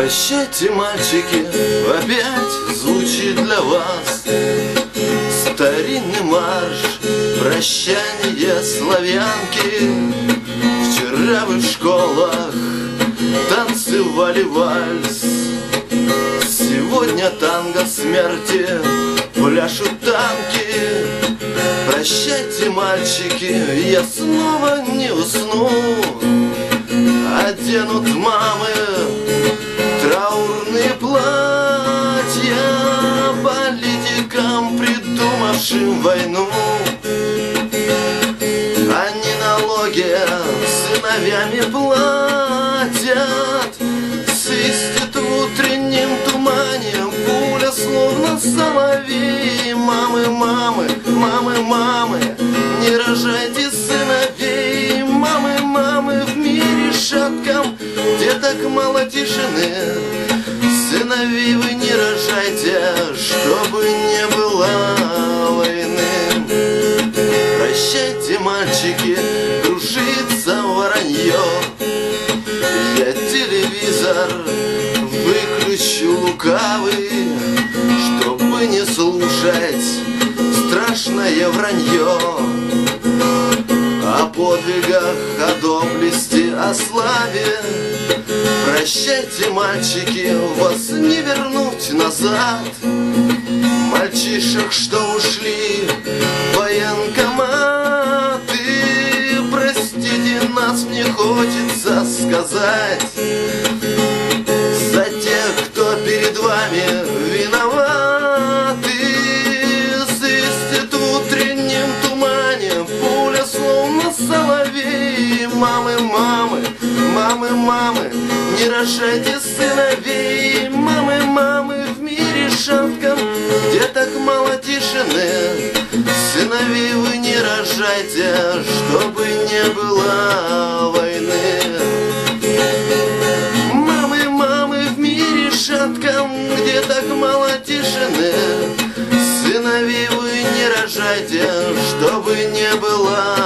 Прощайте, мальчики, опять звучит для вас старинный марш прощания славянки. Вчера вы в школах танцевали вальс, сегодня танго смерти пляшут танки. Прощайте, мальчики, я снова не усну. Оденут мамы траурные платья политикам, придумавшим войну. Они налоги сыновьями платят, свистит в утреннем тумане пуля, словно соловей. Мамы, мамы, мамы, мамы, не рожайте сыновей. Мамы, мамы, в мире шатком, где так мало тишины, сыновей вы не рожайте, чтобы не было войны. Прощайте, мальчики, кружится воронье, я телевизор выключу лукавый, чтобы не слушать страшное вранье о подвигах, о доблести, о славе. Прощайте, мальчики, вас не вернуть назад. Мальчишек, что ушли в военкоматы, простите нас, мне хочется сказать, за тех, кто перед вами виноваты. Свистит в утреннем тумане пуля, словно соловей. Мамы, мамы, мамы, мамы, не рожайте сыновей. Мамы, мамы, в мире шатком, где так мало тишины, сыновей вы не рожайте, чтобы не было войны. Мамы, мамы, в мире шатком, где так мало тишины, сыновей вы не рожайте, чтобы не было